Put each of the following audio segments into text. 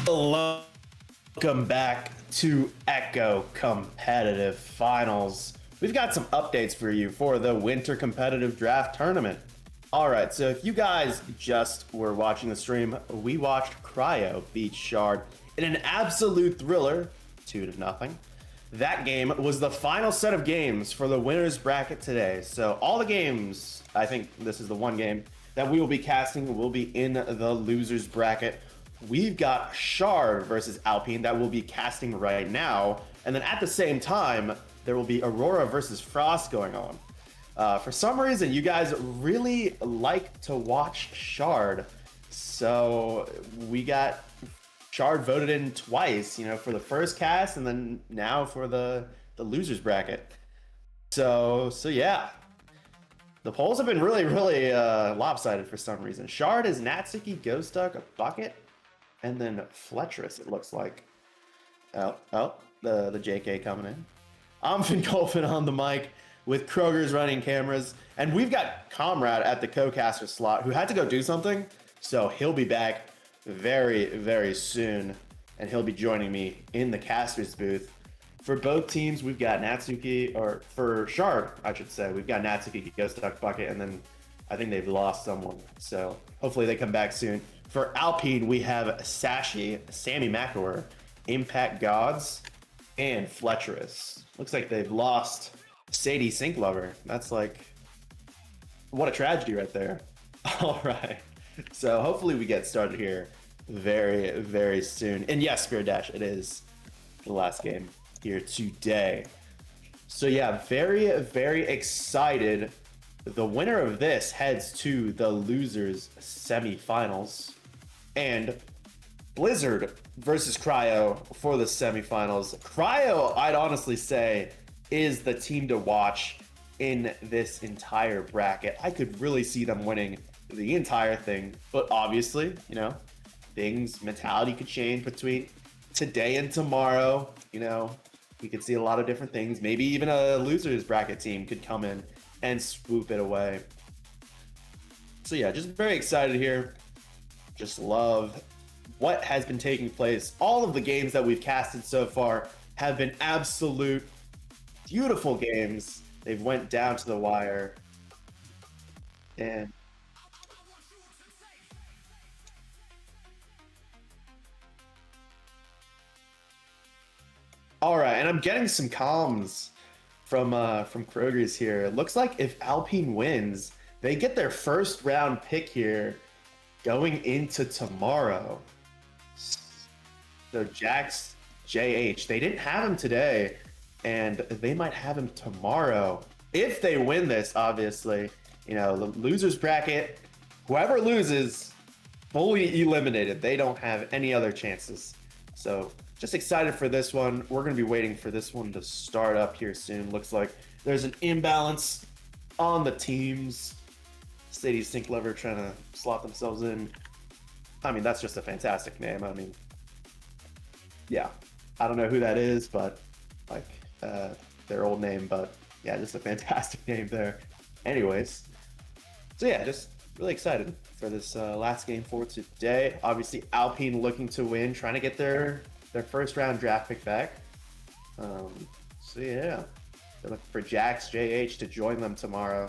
Welcome back to Echo Competitive Finals. We've got some updates for you for the Winter Competitive Draft Tournament. All right, so if you guys just were watching the stream, we watched Cryo beat Shard in an absolute thriller, 2-0. That game was the final set of games for the winner's bracket today. So all the games, I think this is the one game that we will be casting, will be in the loser's bracket. We've got Shard versus Alpine that we'll be casting right now. And then at the same time, there will be Aurora versus Frost going on. For some reason, you guys really like to watch Shard. So we got Shard voted in twice, for the first cast and then now for the loser's bracket. So yeah. The polls have been really lopsided for some reason. Shard is Natsuki, Ghost Duck, a Bucket, and then Fletcherus, it looks like. The JK coming in. I'm Finn Colfin on the mic with Kroger's running cameras. And we've got Comrade at the co-caster slot who had to go do something. So he'll be back very soon. And he'll be joining me in the caster's booth. For both teams, we've got Natsuki, or for Shard, I should say, we've got Natsuki, Ghost Duck, Bucket, and then I think they've lost someone. So hopefully they come back soon. For Alpine, we have Sashi, Sammy McElroy, Impact Gods, and Fletcherus. Looks like they've lost Sadie Sinklover. That's like, what a tragedy right there. All right. So hopefully we get started here very soon. And yes, Spirit Dash, it is the last game here today. So yeah, very excited. The winner of this heads to the losers semifinals, and Blizzard versus Cryo for the semifinals. Cryo, I'd honestly say, is the team to watch in this entire bracket. I could really see them winning the entire thing, but obviously, mentality could change between today and tomorrow. We could see a lot of different things. Maybe even a losers bracket team could come in and swoop it away. So yeah, just very excited here. Just love what has been taking place. All of the games that we've casted so far have been absolute beautiful games. They've went down to the wire. And all right, and I'm getting some comms from Kroger's here. It looks like if Alpine wins, they get their first round pick here going into tomorrow. So Jax JH, they didn't have him today, and they might have him tomorrow. If they win this, obviously, the losers bracket, whoever loses, fully eliminated. They don't have any other chances. So just excited for this one. We're going to be waiting for this one to start up here soon. Looks like there's an imbalance on the teams. Sadie Sinklover trying to slot themselves in. I mean, that's just a fantastic name. I mean, yeah, I don't know who that is, but their old name, but yeah, just a fantastic name there. Anyways, so yeah, just really excited for this last game for today. Obviously, Alpine looking to win, trying to get their first round draft pick back. So yeah, they're looking for Jax JH to join them tomorrow.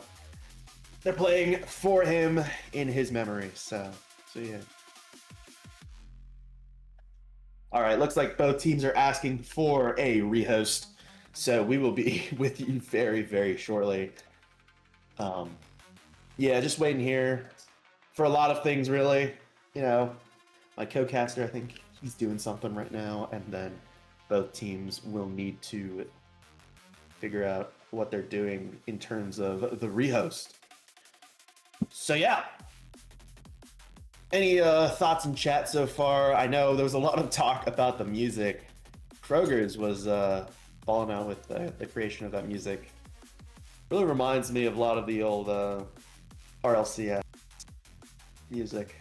They're playing for him in his memory. So yeah. All right, looks like both teams are asking for a rehost. So we will be with you very shortly. Yeah, just waiting here for a lot of things, really. My co-caster, I think he's doing something right now, and then both teams will need to figure out what they're doing in terms of the rehost. So yeah. Any thoughts in chat so far? I know there was a lot of talk about the music. Kroger's was falling out with the creation of that music. Really reminds me of a lot of the old RLCS music.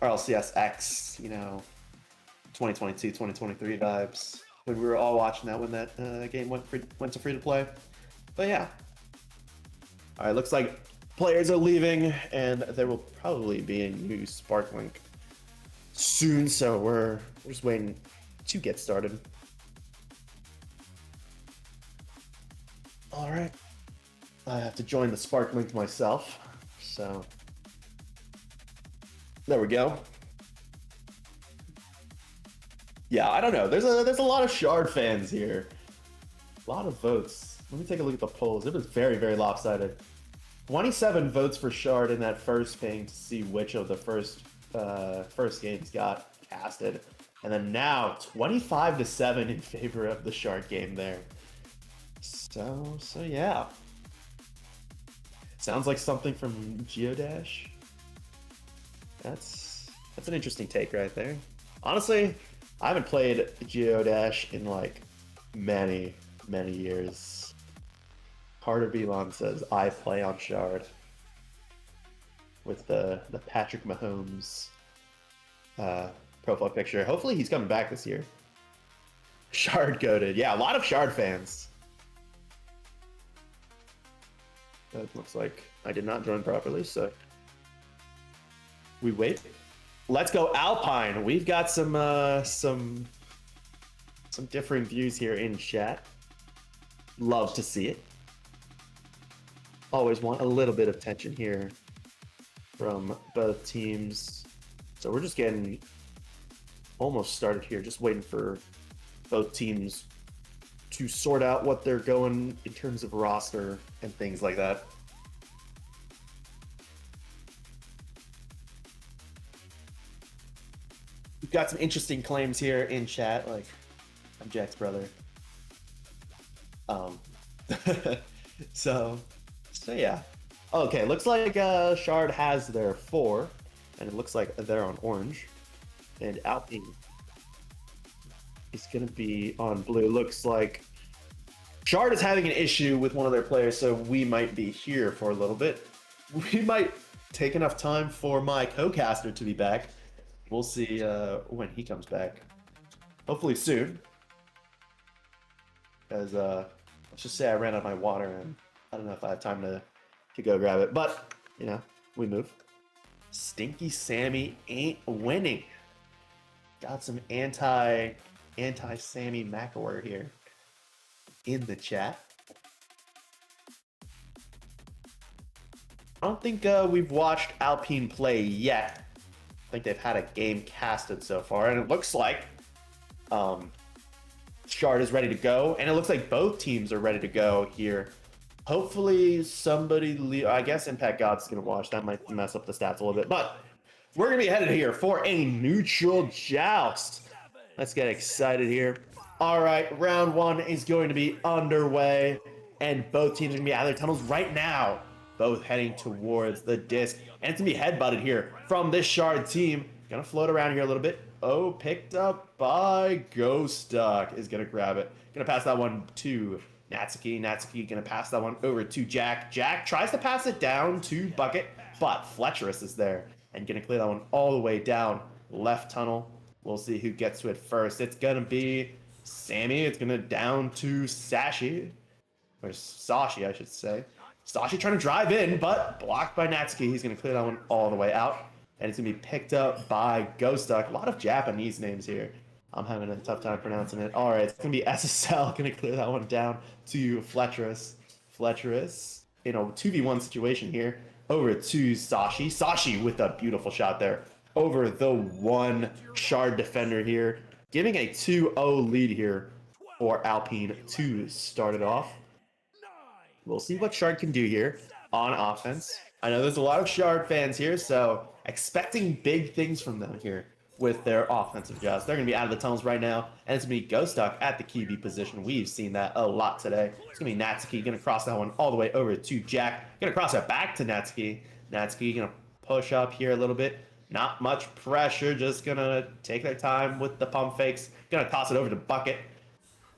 RLCS X, 2022, 2023 vibes. When we were all watching that when that game went to free to play. But yeah. All right, looks like players are leaving, and there will probably be a new Spark link soon, so we're just waiting to get started. All right. I have to join the Spark link myself, so there we go. Yeah, I don't know. There's a lot of Shard fans here. A lot of votes. Let me take a look at the polls. It was very, very lopsided. 27 votes for Shard in that first ping to see which of the first games got casted. And then now 25-7 in favor of the Shard game there. So yeah. Sounds like something from Geodash. That's an interesting take right there. Honestly, I haven't played Geodash in like many years. Carter Belon says I play on Shard with the Patrick Mahomes profile picture. Hopefully he's coming back this year. Shard goated. Yeah, a lot of Shard fans. That looks like I did not join properly, so we wait. Let's go Alpine. We've got some differing views here in chat. Love to see it. Always want a little bit of tension here from both teams. So we're just getting almost started here, just waiting for both teams to sort out what they're going in terms of roster and things like that. We've got some interesting claims here in chat, like I'm Jack's brother. So yeah. Okay, looks like Shard has their 4, and it looks like they're on orange, and Alpine is gonna be on blue. Looks like Shard is having an issue with one of their players, so we might be here for a little bit. We might take enough time for my co-caster to be back. We'll see when he comes back. Hopefully soon. Because let's just say I ran out of my water, and I don't know if I have time to go grab it. But, you know, we move. Stinky Sammy ain't winning. Got some anti-Sammy McAware here in the chat. I don't think we've watched Alpine play yet. I think they've had a game casted so far, and it looks like Shard is ready to go, and it looks like both teams are ready to go here. Hopefully somebody, I guess Impact God's gonna watch. That might mess up the stats a little bit, but we're gonna be headed here for a neutral joust. Let's get excited here. All right, round 1 is going to be underway, and both teams are gonna be out of their tunnels right now, both heading towards the disc, and it's gonna be headbutted here from this Shard team. Gonna float around here a little bit. Oh, picked up by Ghost Duck is gonna grab it. Gonna pass that one to Natsuki. Natsuki gonna pass that one over to Jack. Jack tries to pass it down to Bucket, but Fletcherus is there and gonna clear that one all the way down left tunnel. We'll see who gets to it first. It's gonna be Sammy. It's gonna down to Sashi, or Sashi, I should say. Sashi trying to drive in, but blocked by Natsuki. He's gonna clear that one all the way out, and it's gonna be picked up by Ghost Duck. A lot of Japanese names here. I'm having a tough time pronouncing it. All right, it's gonna be SSL gonna clear that one down to Fletcherus. Fletcherus in a 2v1 situation here over to Sashi. Sashi with a beautiful shot there over the one Shard defender here, giving a 2-0 lead here for Alpine to start it off. We'll see what Shard can do here on offense. I know there's a lot of Shard fans here, so expecting big things from them here with their offensive jobs. They're going to be out of the tunnels right now, and it's going to be Ghost Duck at the QB position. We've seen that a lot today. It's going to be Natsuki going to cross that one all the way over to Jack. Going to cross it back to Natsuki. Natsuki going to push up here a little bit. Not much pressure, just going to take their time with the pump fakes. Going to toss it over to Bucket.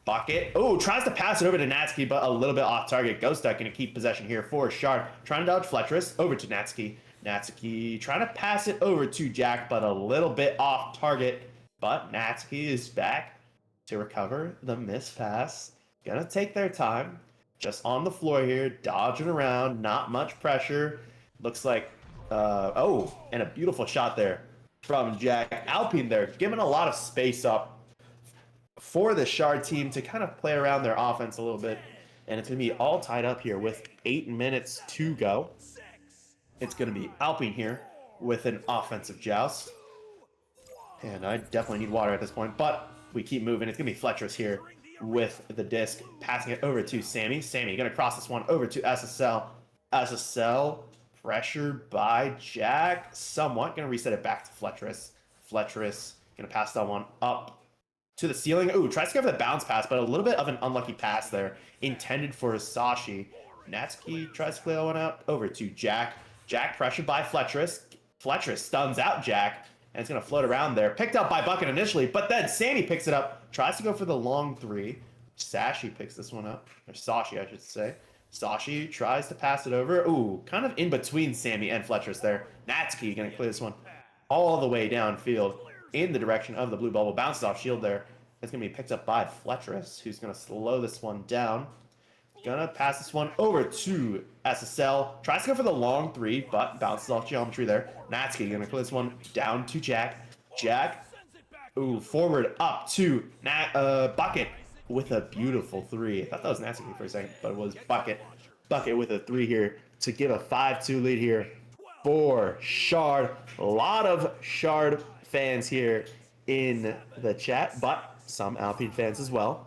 Bucket. Oh, tries to pass it over to Natsuki, but a little bit off target. Ghost Duck going to keep possession here for Shard. Trying to dodge Fletcherus over to Natsuki. Natsuki trying to pass it over to Jack, but a little bit off target. But Natsuki is back to recover the missed pass. Gonna take their time. Just on the floor here, dodging around, not much pressure. Looks like, oh, and a beautiful shot there from Jack. Alpine there, giving a lot of space up for the Shard team to kind of play around their offense a little bit. And it's going to be all tied up here with 8 minutes to go. It's going to be Alpine here with an offensive joust. And I definitely need water at this point, but we keep moving. It's going to be Fletcher's here with the disc, passing it over to Sammy. Sammy going to cross this one over to SSL. SSL pressured by Jack. Somewhat going to reset it back to Fletcher's. Fletcher's going to pass that one up to the ceiling. Ooh, tries to go for the bounce pass, but a little bit of an unlucky pass there. Intended for Sashi. Natsuki tries to play that one out over to Jack. Jack pressured by Fletcher's. Fletcher's stuns out Jack. And it's going to float around there. Picked up by Bucket initially, but then Sammy picks it up. Tries to go for the long three. Sashi picks this one up. Or Sashi, I should say. Sashi tries to pass it over. Ooh, kind of in between Sammy and Fletcher's there. Natsuki going to clear this one all the way downfield in the direction of the blue bubble. Bounces off shield there. It's going to be picked up by Fletcher's, who's going to slow this one down. Gonna pass this one over to SSL. Tries to go for the long three, but bounces off geometry there. Natsuki gonna clear this one down to Jack. Jack, ooh, forward up to Bucket with a beautiful three. I thought that was Natsuki for a second, but it was Bucket. Bucket with a three here to give a 5-2 lead here for Shard. A lot of Shard fans here in the chat, but some Alpine fans as well.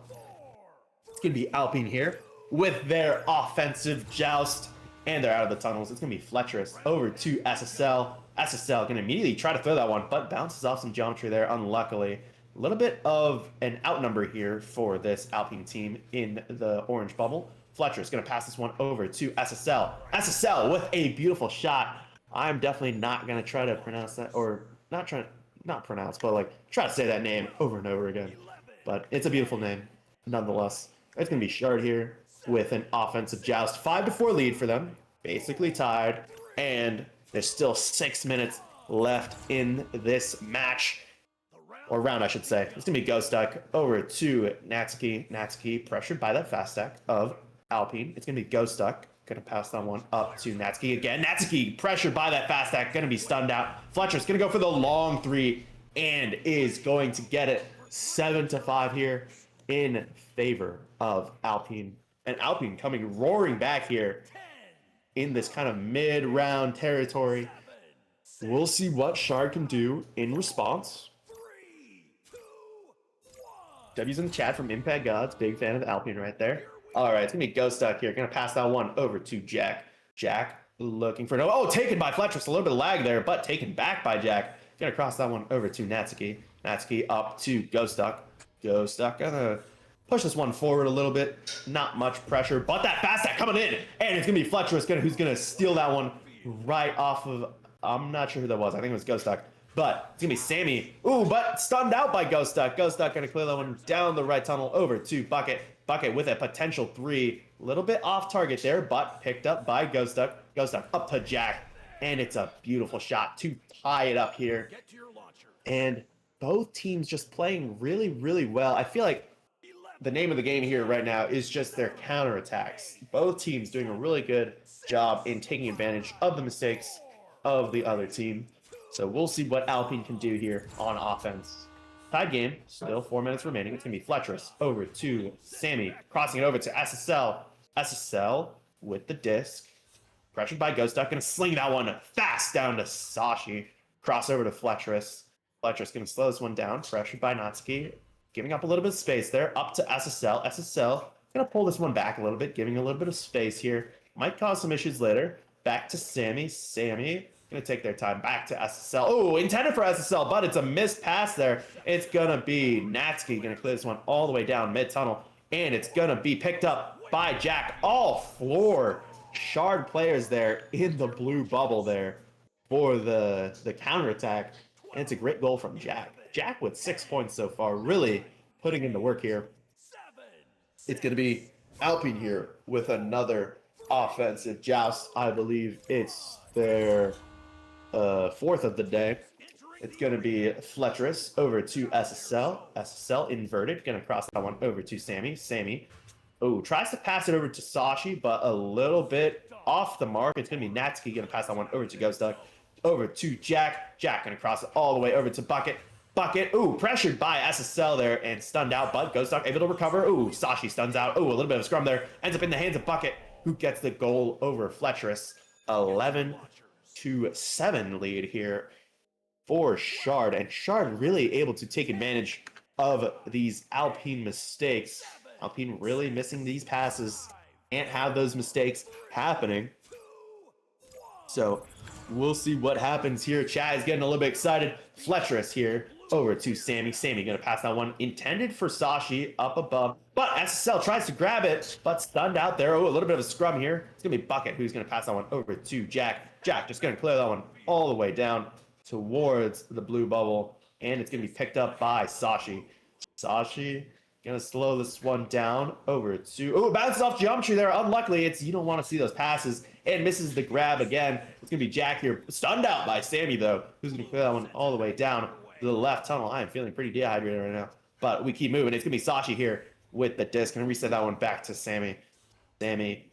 It's gonna be Alpine here with their offensive joust, and they're out of the tunnels. It's going to be Fletcher's over to SSL. SSL can immediately try to throw that one, but bounces off some geometry there, unluckily. A little bit of an outnumber here for this Alpine team in the orange bubble. Fletcher's going to pass this one over to SSL. SSL with a beautiful shot. I'm definitely not going to try to pronounce that, or not pronounce, but like try to say that name over and over again. But it's a beautiful name, nonetheless. It's going to be Shard here with an offensive joust. 5-4 lead for them, basically tied, and there's still 6 minutes left in this match, or round I should say. It's gonna be Ghost Duck over to Natsuki. Natsuki pressured by that fast stack of Alpine. It's gonna be Ghost Duck, gonna pass that one up to Natsuki again. Natsuki pressured by that fast stack, gonna be stunned out. Fletcher's gonna go for the long three and is going to get it. 7-5 here in favor of Alpine. And Alpine coming roaring back here in this kind of mid-round territory. We'll see what Shard can do in response. W's in the chat from Impact Gods. Big fan of Alpine right there. All right, it's going to be Ghost Duck here. Going to pass that one over to Jack. Jack looking for no... Oh, taken by Fletcher. A little bit of lag there, but taken back by Jack. Going to cross that one over to Natsuki. Natsuki up to Ghost Duck. Ghost Duck going to push this one forward a little bit. Not much pressure, but that fast stack coming in. And it's going to be Fletcher who's going to steal that one right off of... I'm not sure who that was. I think it was Ghost Duck. But it's going to be Sammy. Ooh, but stunned out by Ghost Duck. Ghost Duck going to clear that one down the right tunnel over to Bucket. Bucket with a potential three. A little bit off target there, but picked up by Ghost Duck. Ghost Duck up to Jack. And it's a beautiful shot to tie it up here. And both teams just playing really, really well. I feel like the name of the game here right now is just their counterattacks. Both teams doing a really good job in taking advantage of the mistakes of the other team. So we'll see what Alpine can do here on offense. Tied game, still 4 minutes remaining. It's going to be Fletcher's over to Sammy, crossing it over to SSL. SSL with the disc. Pressured by Ghost Duck, going to sling that one fast down to Sashi. Cross over to Fletcher's. Fletcher's going to slow this one down. Pressured by Natsuki. Giving up a little bit of space there. Up to SSL. SSL going to pull this one back a little bit, giving a little bit of space here. Might cause some issues later. Back to Sammy. Sammy going to take their time. Back to SSL. Oh, intended for SSL, but it's a missed pass there. It's going to be Natsuki going to clear this one all the way down mid-tunnel. And it's going to be picked up by Jack. All floor Shard players there in the blue bubble there for the counterattack. And it's a great goal from Jack. Jack with 6 points so far, really putting in the work here. It's going to be Alpine here with another offensive joust. I believe it's their fourth of the day. It's going to be Fletcher's over to SSL. SSL inverted. Going to cross that one over to Sammy. Sammy, oh, tries to pass it over to Sashi, but a little bit off the mark. It's going to be Natsuki going to pass that one over to Ghost Duck. over to Jack. Jack gonna cross it all the way over to Bucket. Bucket, ooh, pressured by SSL there and stunned out, but Ghost Duck able to recover. Ooh, Sashi stuns out. Ooh, a little bit of a scrum there. Ends up in the hands of Bucket, who gets the goal over Fletcherus. 11-7 lead here for Shard. And Shard really able to take advantage of these Alpine mistakes. Alpine really missing these passes. Can't have those mistakes happening. So we'll see what happens here. Chad is getting a little bit excited. Fletcherus here over to Sammy. Sammy gonna pass that one intended for Sashi up above, but SSL tries to grab it, but stunned out there. Oh, a little bit of a scrum here. It's gonna be Bucket who's gonna pass that one over to Jack. Jack just gonna clear that one all the way down towards the blue bubble, and it's gonna be picked up by Sashi. Sashi gonna slow this one down over to, oh, bounces off geometry there. Unluckily, you don't want to see those passes, and misses the grab again. It's gonna be Jack here, stunned out by Sammy though, who's gonna clear that one all the way down to the left tunnel. I am feeling pretty dehydrated right now, but we keep moving. It's gonna be Sashi here with the disc. Gonna reset that one back to Sammy. Sammy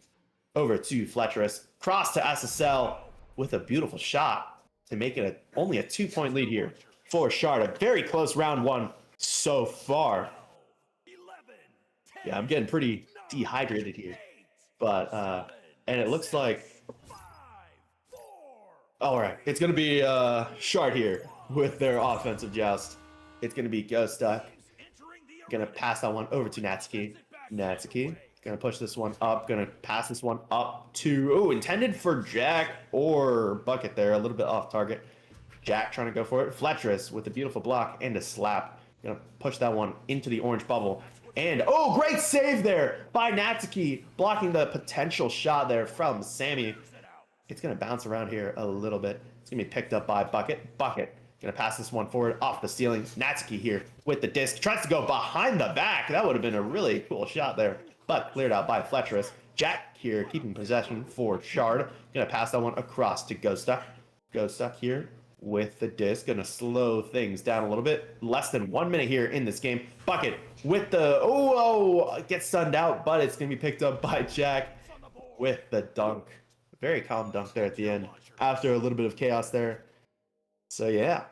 over to Fletcherus. Cross to SSL with a beautiful shot to make it only a 2-point lead here for Shard. A very close round one so far. Yeah, I'm getting pretty dehydrated here, but and it looks like, all right, it's gonna be Shard here with their offensive joust. It's gonna be Ghost Duck gonna pass that one over to Natsuki. Natsuki gonna push this one up, gonna pass this one up to, oh, intended for Jack or Bucket there, a little bit off target. Jack trying to go for it. Fletcherus with a beautiful block and a slap. Gonna push that one into the orange bubble. And, oh, great save there by Natsuki, blocking the potential shot there from Sammy. It's going to bounce around here a little bit. It's going to be picked up by Bucket. Bucket going to pass this one forward off the ceiling. Natsuki here with the disc. Tries to go behind the back. That would have been a really cool shot there, but cleared out by Fletcherus. Jack here keeping possession for Shard. Going to pass that one across to Ghost Duck. Ghost Duck here with the disc, gonna slow things down a little bit. Less than 1 minute here in this game. Bucket with the, gets stunned out, but it's gonna be picked up by Jack with the dunk. Very calm dunk there at the end after a little bit of chaos there. So yeah,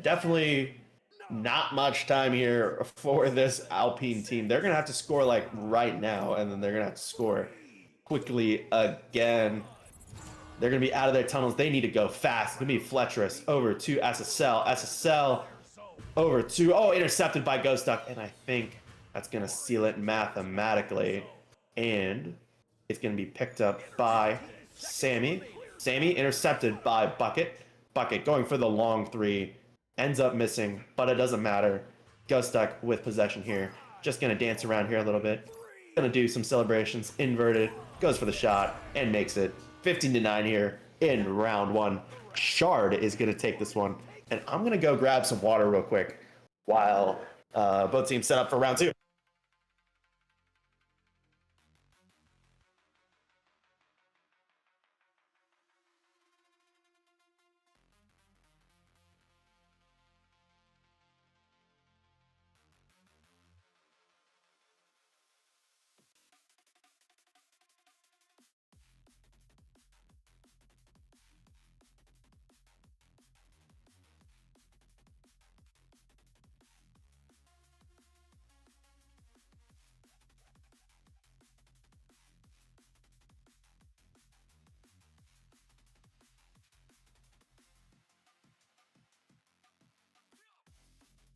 definitely not much time here for this Alpine team. They're gonna have to score like right now, and then they're gonna have to score quickly again. They're going to be out of their tunnels. They need to go fast. It's going to be Fletcherus over to SSL. SSL over to, oh, intercepted by Ghost Duck. And I think that's going to seal it mathematically. And it's going to be picked up by Sammy. Sammy intercepted by Bucket. Bucket going for the long three. Ends up missing, but it doesn't matter. Ghost Duck with possession here. Just going to dance around here a little bit. Going to do some celebrations. Inverted. Goes for the shot and makes it 15-9 here in round one. Shard is going to take this one, and I'm going to go grab some water real quick while both teams set up for round two.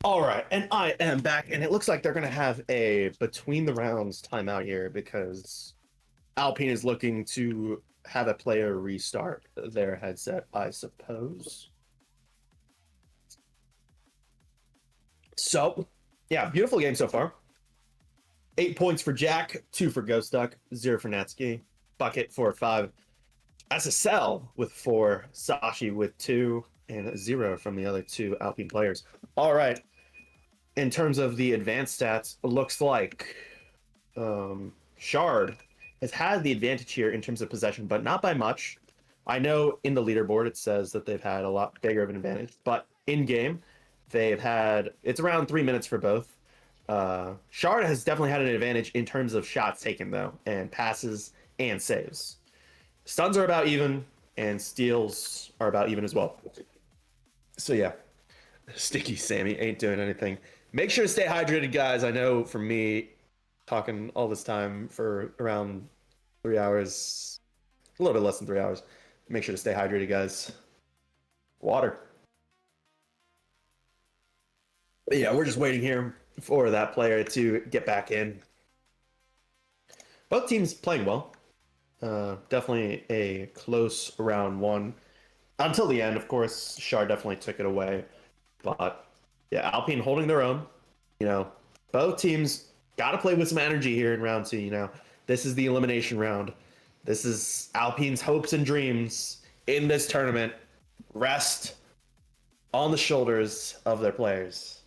All right, and I am back, and it looks like they're going to have a between the rounds timeout here because Alpine is looking to have a player restart their headset, I suppose. So, yeah, beautiful game so far. 8 points for Jack, 2 for Ghost Duck, 0 for Natsuki, Bucket 4 5, SSL with 4, Sashi with 2, and 0 from the other 2 Alpine players. All right. In terms of the advanced stats, it looks like Shard has had the advantage here in terms of possession, but not by much. I know in the leaderboard it says that they've had a lot bigger of an advantage, but in game they've had, it's around 3 minutes for both. Shard has definitely had an advantage in terms of shots taken though, and passes and saves. Stuns are about even. and steals are about even as well. So yeah, Sticky Sammy ain't doing anything. Make sure to stay hydrated, guys. I know for me, talking all this time for around 3 hours, a little bit less than 3 hours. Make sure to stay hydrated, guys. Water. But yeah, we're just waiting here for that player to get back in. Both teams playing well. Definitely a close round one. Until the end, of course, Shard definitely took it away. But yeah, Alpine holding their own. You know, both teams got to play with some energy here in round two. You know, this is the elimination round. This is Alpine's hopes and dreams in this tournament. Rest on the shoulders of their players.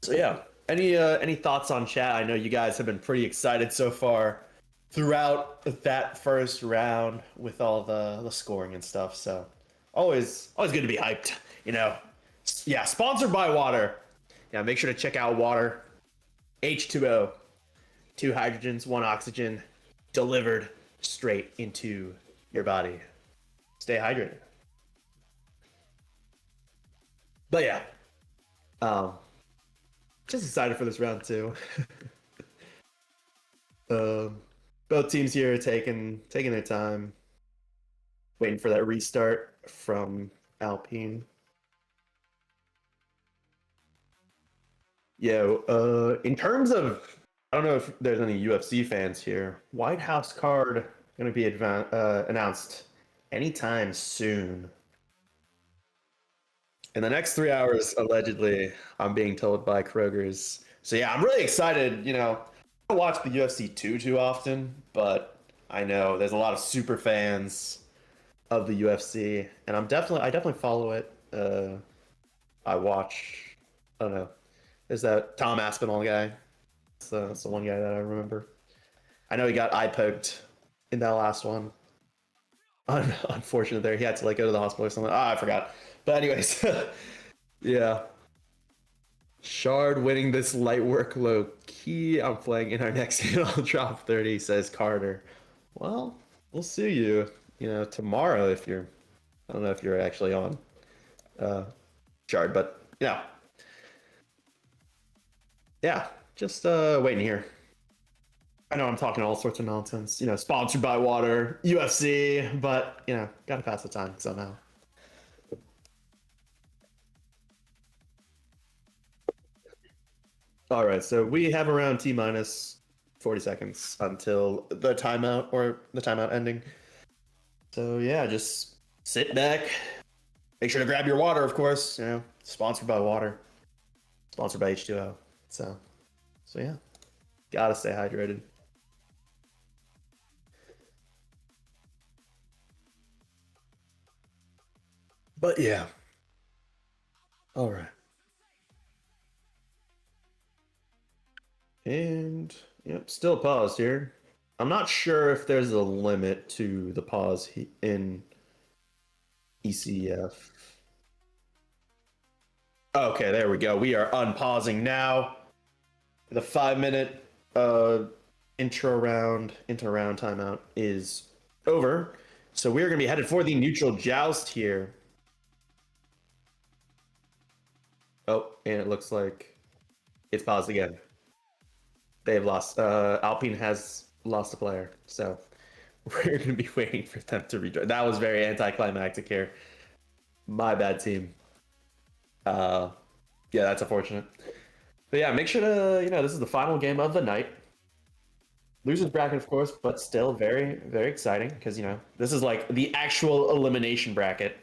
So yeah, any thoughts on chat? I know you guys have been pretty excited so far throughout that first round with all the scoring and stuff. So always good to be hyped. You know, yeah. Sponsored by water. Yeah, make sure to check out water. H2O, 2 hydrogens, 1 oxygen, delivered straight into your body. Stay hydrated. But yeah, just excited for this round too. Both teams here are taking their time, waiting for that restart from Alpine. In terms of, I don't know if there's any UFC fans here. White House card going to be announced anytime soon. In the next 3 hours, allegedly, I'm being told by Kroger's. So yeah, I'm really excited. You know, I don't watch the UFC too often, but I know there's a lot of super fans of the UFC, and I definitely follow it. I watch. I don't know. There's that Tom Aspinall guy. That's the one guy that I remember. I know he got eye poked in that last one. Unfortunate there. He had to like go to the hospital or something. I forgot. But anyways, yeah. Shard winning this light work low key. I'm playing in our next game. I'll drop 30, says Carter. Well, we'll see you, tomorrow if you're, I don't know if you're actually on Shard, but yeah, just waiting here. I know I'm talking all sorts of nonsense, sponsored by water, UFC, but, gotta pass the time somehow. All right, so we have around T minus 40 seconds until the timeout or the timeout ending. So yeah, just sit back. Make sure to grab your water, of course. Sponsored by water, sponsored by H2O. So yeah, gotta stay hydrated. But yeah, all right. And yep, still paused here. I'm not sure if there's a limit to the pause in ECF. Okay, there we go. We are unpausing now. The 5-minute inter-round timeout is over. So we're going to be headed for the neutral joust here. Oh, and it looks like it's paused again. They've lost. Alpine has lost a player. So we're going to be waiting for them to rejoin. That was very anticlimactic here. My bad, team. Yeah, that's unfortunate. But yeah, make sure to, this is the final game of the night. Losers bracket, of course, but still very, very exciting because, this is like the actual elimination bracket.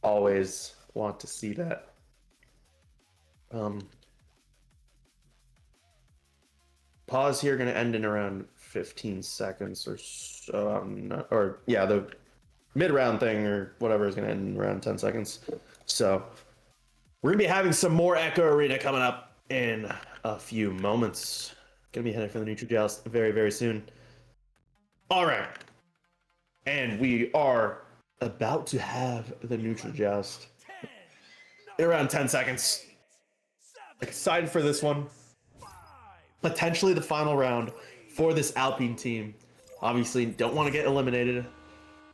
Always want to see that. Pause here, going to end in around 15 seconds or so. The mid-round thing or whatever is going to end in around 10 seconds. So we're going to be having some more Echo Arena coming up in a few moments. Going to be heading for the neutral joust very, very soon. All right. And we are about to have the neutral joust in around 10 seconds. Excited for this one. Potentially the final round for this Alpine team. Obviously, don't want to get eliminated.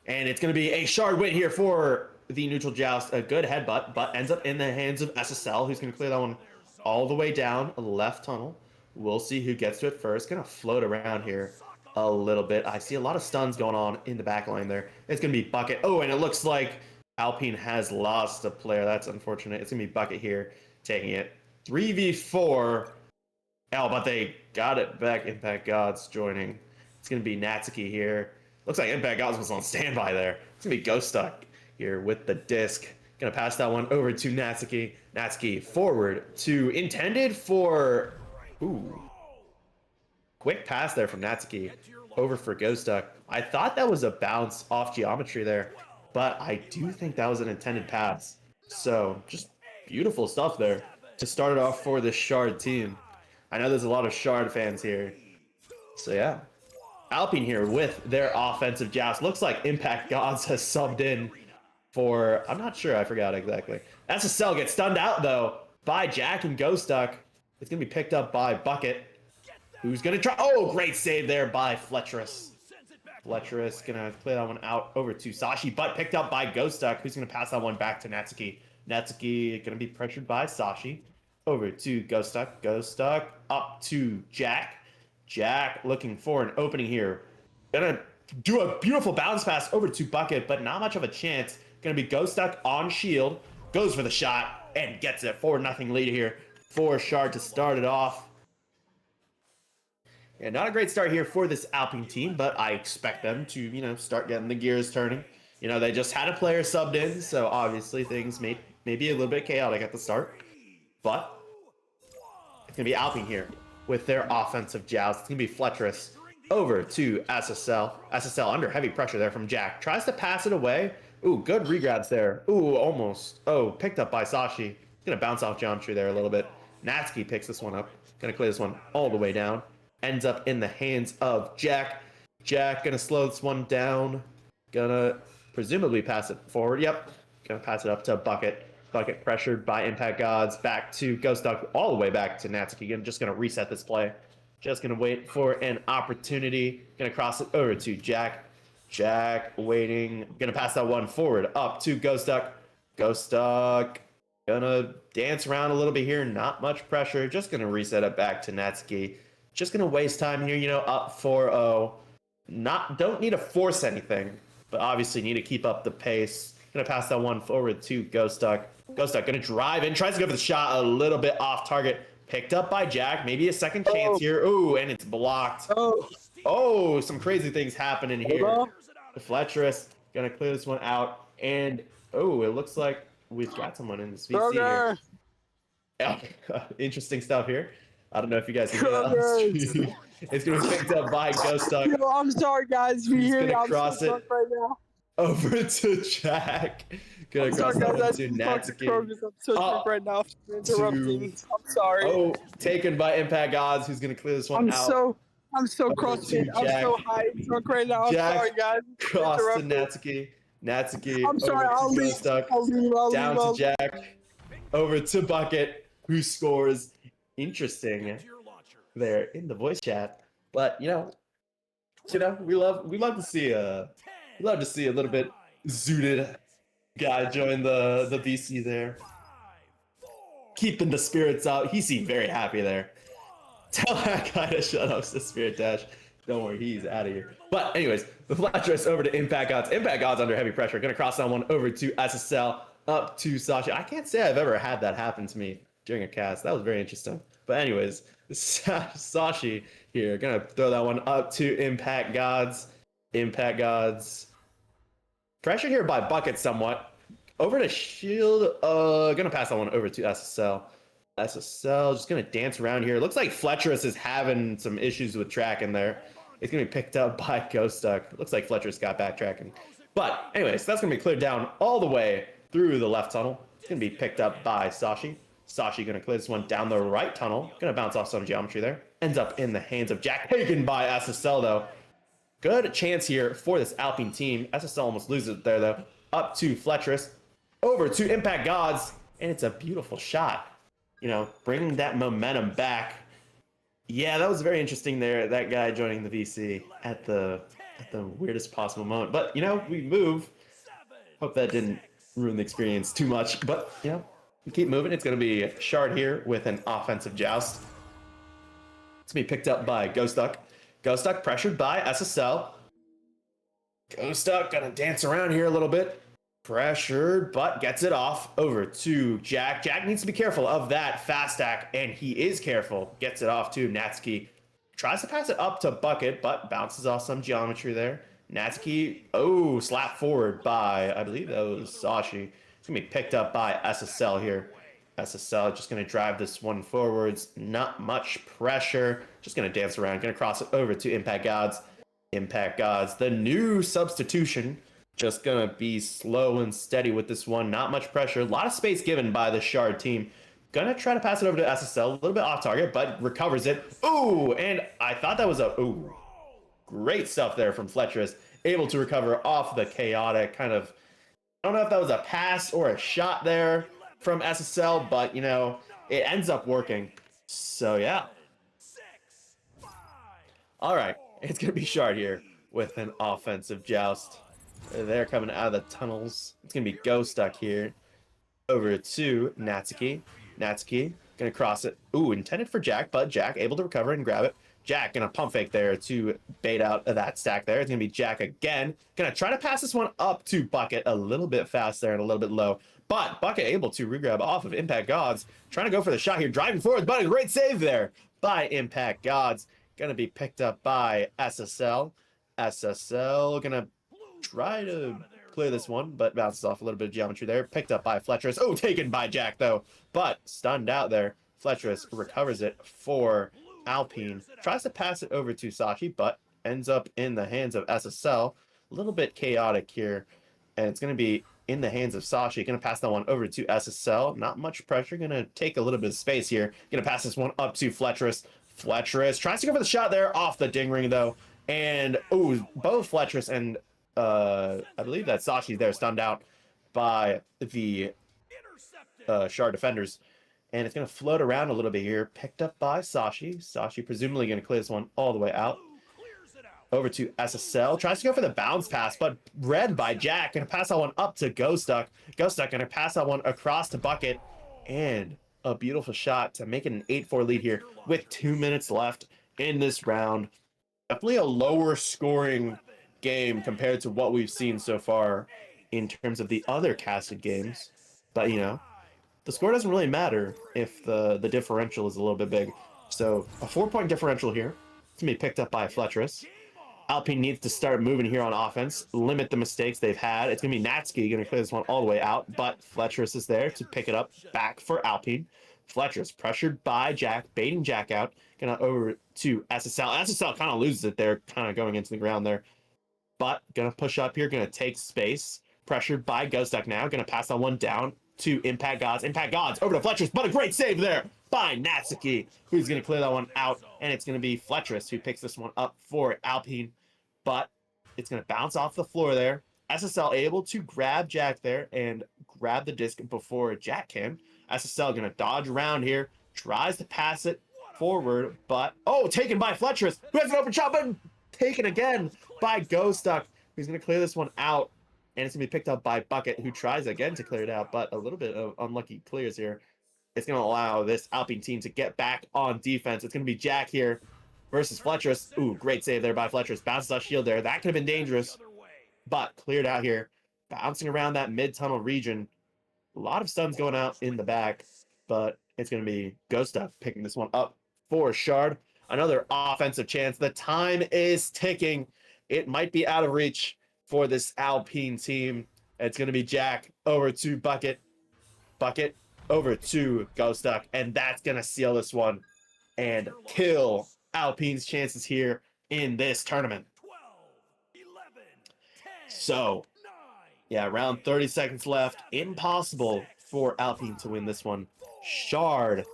And it's going to be a shard win here for the neutral joust. A good headbutt, but ends up in the hands of SSL, who's going to clear that one all the way down left tunnel. We'll see who gets to it first. Going to float around here a little bit. I see a lot of stuns going on in the back line there. It's going to be Bucket. Oh, and it looks like Alpine has lost a player. That's unfortunate. It's going to be Bucket here taking it. 3v4. Oh, but they got it back. Impact Gods joining. It's going to be Natsuki here. Looks like Impact Gods was on standby there. It's going to be Ghost Stuck here with the disc. Going to pass that one over to Natsuki. Natsuki forward to intended for... Ooh. Quick pass there from Natsuki over for Ghost Stuck. I thought that was a bounce off geometry there, but I do think that was an intended pass. So just beautiful stuff there to start it off for the Shard team. I know there's a lot of Shard fans here. So yeah. Alpine here with their offensive joust. Looks like Impact Gods has subbed in for... I'm not sure. I forgot exactly. SSL gets stunned out, though, by Jack and Ghost Duck. It's going to be picked up by Bucket, who's going to try... Oh, great save there by Fletcherus. Fletcherus going to clear that one out over to Sashi, but picked up by Ghost Duck, who's going to pass that one back to Natsuki. Natsuki going to be pressured by Sashi. Over to Ghost Duck. Ghost Duck up to Jack. Jack looking for an opening here. Gonna do a beautiful bounce pass over to Bucket, but not much of a chance. Gonna be Ghost Duck on shield. Goes for the shot and gets it. 4-0 lead here for Shard to start it off. Yeah, not a great start here for this Alpine team, but I expect them to, start getting the gears turning. They just had a player subbed in, so obviously things may be a little bit chaotic at the start. But it's gonna be Alpine here with their offensive joust. It's going to be Fletcherus over to SSL. SSL under heavy pressure there from Jack. Tries to pass it away. Ooh, good regrabs there. Ooh, almost. Oh, picked up by Sashi. Going to bounce off geometry there a little bit. Natsuki picks this one up. Going to clear this one all the way down. Ends up in the hands of Jack. Jack going to slow this one down. Going to presumably pass it forward. Yep. Going to pass it up to Bucket. Bucket pressured by Impact Gods, back to Ghost Duck, all the way back to Natsuki. Just going to reset this play. Just going to wait for an opportunity. Going to cross it over to Jack. Jack waiting. Going to pass that one forward up to Ghost Duck. Ghost Duck going to dance around a little bit here. Not much pressure. Just going to reset it back to Natsuki. Just going to waste time here, up 4-0. Don't need to force anything, but obviously need to keep up the pace. Going to pass that one forward to Ghost Duck. Ghost Duck going to drive in, tries to go for the shot, a little bit off target. Picked up by Jack, maybe a second chance here. Ooh, and it's blocked. Oh, some crazy things happening here. The Fletcherus going to clear this one out. And, oh, it looks like we've got someone in this VC here. Yeah, interesting stuff here. I don't know if you guys can hear that. It's going to be picked up by Ghost Duck. Yo, I'm sorry, guys. He's going to cross it right now. over to Jack. Gonna cross that over to Natsuki. I'm so drunk right now. Interrupting. I'm sorry. Oh, taken by Impact Gods, who's gonna clear this one out. I'm so crossfit. I'm so high. Drunk right now. I'm sorry, guys. Cross to Natsuki. Natsuki. I'm sorry. I'll leave. Down to Jack. Over to Bucket, who scores. Interesting there in the voice chat. But we love to see a little bit zooted guy join the VC there. Keeping the spirits out. He seemed very happy there. Tell that guy to shut up, the Spirit Dash. Don't worry, he's out of here. But anyways, the Fletcherus over to Impact Gods. Impact Gods under heavy pressure. Gonna cross that one over to SSL, up to Sashi. I can't say I've ever had that happen to me during a cast. That was very interesting. But anyways, Sashi here. Gonna throw that one up to Impact Gods. Impact Gods. Pressured here by Bucket somewhat. Over to Shield. Gonna pass that one over to SSL. SSL just gonna dance around here. Looks like Fletcherus is having some issues with tracking there. It's gonna be picked up by Ghost Duck. Looks like Fletcherus got backtracking. But anyways, that's gonna be cleared down all the way through the left tunnel. It's gonna be picked up by Sashi. Sashi gonna clear this one down the right tunnel. Gonna bounce off some geometry there. Ends up in the hands of Jack. Taken by SSL though. Good chance here for this Alpine team. SSL almost loses it there though. Up to Fletcherus. Over to Impact Gods. And it's a beautiful shot. Bringing that momentum back. Yeah, that was very interesting there. That guy joining the VC at the at the weirdest possible moment. But, you know, we move. Hope that didn't ruin the experience too much. But, you know, we keep moving. It's going to be Shard here with an offensive joust. It's going to be picked up by Ghost Duck. Ghost Duck pressured by SSL. Ghost Duck going to dance around here a little bit. Pressured, but gets it off over to Jack. Jack needs to be careful of that fast stack, and he is careful. Gets it off to Natsuki. Tries to pass it up to Bucket, but bounces off some geometry there. Natsuki, oh, slap forward by, I believe that was Sashi. It's going to be picked up by SSL here. SSL just going to drive this one forwards. Not much pressure. Just going to dance around. Going to cross it over to Impact Gods. Impact Gods, the new substitution. Just going to be slow and steady with this one. Not much pressure. A lot of space given by the Shard team. Gonna try to pass it over to SSL. A little bit off target, but recovers it. Ooh, and I thought that was a... Ooh, great stuff there from Fletcherus. Able to recover off the chaotic kind of... I don't know if that was a pass or a shot there from SSL, but, you know, it ends up working. So, yeah. All right, it's going to be Shard here with an offensive joust. They're coming out of the tunnels. It's going to be Ghost Duck here. Over to Natsuki. Natsuki going to cross it. Ooh, intended for Jack, but Jack able to recover and grab it. Jack going to pump fake there to bait out of that stack there. It's going to be Jack again. Going to try to pass this one up to Bucket a little bit fast there and a little bit low. But Bucket able to regrab off of Impact Gods. Trying to go for the shot here. Driving forward, but a great save there by Impact Gods. Going to be picked up by SSL. SSL going to try to clear this one, but bounces off a little bit of geometry there. Picked up by Fletcherus. Oh, taken by Jack, though. But stunned out there. Fletcherus recovers it for Alpine. Tries to pass it over to Sashi, but ends up in the hands of SSL. A little bit chaotic here. And it's going to be in the hands of Sashi. Going to pass that one over to SSL. Not much pressure. Going to take a little bit of space here. Going to pass this one up to Fletcherus. Fletcherus tries to go for the shot there. Off the ding ring, though. And, oh, both Fletcherus and I believe that Sashi's there, stunned out by the Shard defenders. And it's going to float around a little bit here. Picked up by Sashi. Sashi presumably going to clear this one all the way out. Over to SSL. Tries to go for the bounce pass, but read by Jack. Going to pass that one up to Ghost Duck. Ghost Duck going to pass that one across to Bucket. And a beautiful shot to make it an 8-4 lead here with 2 minutes left in this round. Definitely a lower scoring game compared to what we've seen so far in terms of the other casted games. But, you know, the score doesn't really matter if the differential is a little bit big. So a 4-point differential here. It's going to be picked up by Fletcherus. Alpine needs to start moving here on offense, limit the mistakes they've had. It's going to be Natsuki going to clear this one all the way out, but Fletcherus is there to pick it up back for Alpine. Fletcherus pressured by Jack, baiting Jack out. Going to over to SSL. SSL kind of loses it there, kind of going into the ground there. But going to push up here, going to take space. Pressured by Ghost Duck now. Going to pass that one down to Impact Gods. Impact Gods over to Fletcherus, but a great save there by Natsuki, who's going to clear that one out. And it's going to be Fletcherus who picks this one up for Alpine. But it's going to bounce off the floor there. SSL able to grab Jack there and grab the disc before Jack can. SSL going to dodge around here. Tries to pass it forward, but... Oh, taken by Fletcherus, who has an open shot, but taken again by Ghost Duck, who's going to clear this one out. And it's going to be picked up by Bucket, who tries again to clear it out, but a little bit of unlucky clears here. It's going to allow this Alpine team to get back on defense. It's going to be Jack here versus Fletcherus. Ooh, great save there by Fletcherus. Bounces off shield there. That could have been dangerous, but cleared out here. Bouncing around that mid-tunnel region. A lot of stuns going out in the back, but it's going to be Ghost Duck picking this one up for Shard. Another offensive chance. The time is ticking. It might be out of reach for this Alpine team. It's going to be Jack over to Bucket. Bucket over to Ghost Duck. And that's going to seal this one and kill Alpine's chances here in this tournament. So, yeah, around 30 seconds left. Impossible for Alpine to win this one. Shard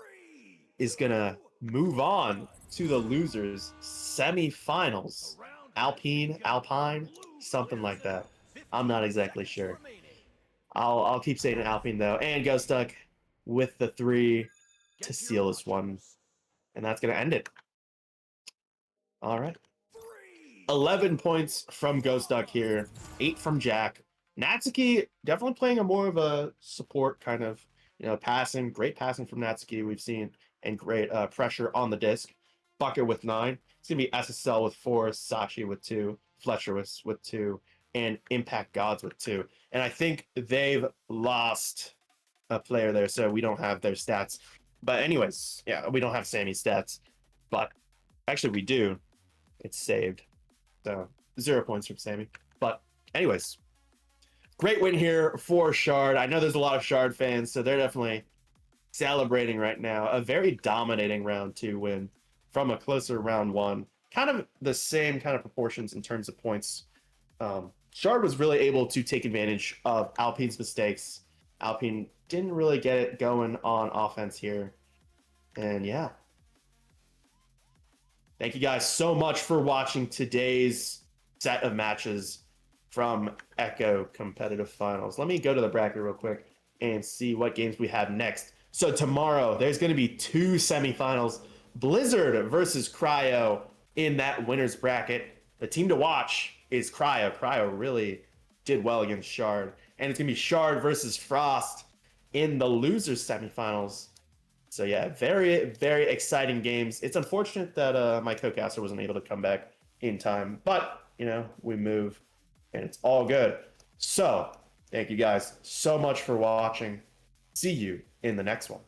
is going to move on to the losers semifinals. Alpine, something like that. I'm not exactly sure. I'll keep saying Alpine though. And Ghost Duck with the 3 to seal this one. And that's going to end it. All right. 11 points from Ghost Duck here, 8 from Jack. Natsuki definitely playing a more of a support kind of, passing. Great passing from Natsuki we've seen, and great pressure on the disc. Bucket with 9. It's going to be SSL with 4, Sashi with 2, Fletcher with 2, and Impact Gods with 2. And I think they've lost a player there, so we don't have their stats. But anyways, yeah, we don't have Sammy's stats. But actually we do. It's saved. So 0 points from Sammy. But anyways, great win here for Shard. I know there's a lot of Shard fans, so they're definitely celebrating right now. A very dominating round 2 win from a closer round 1. Kind of the same kind of proportions in terms of points. Shard was really able to take advantage of Alpine's mistakes. Alpine didn't really get it going on offense here. And yeah. Thank you guys so much for watching today's set of matches from Echo Competitive Finals. Let me go to the bracket real quick and see what games we have next. So tomorrow, there's going to be 2 semifinals. Blizzard versus Cryo in that winner's bracket. The team to watch is Cryo. Cryo really did well against Shard. And it's going to be Shard versus Frost in the losers semifinals. So yeah, very, very exciting games. It's unfortunate that my co-caster wasn't able to come back in time, but we move and it's all good. So thank you guys so much for watching. See you in the next one.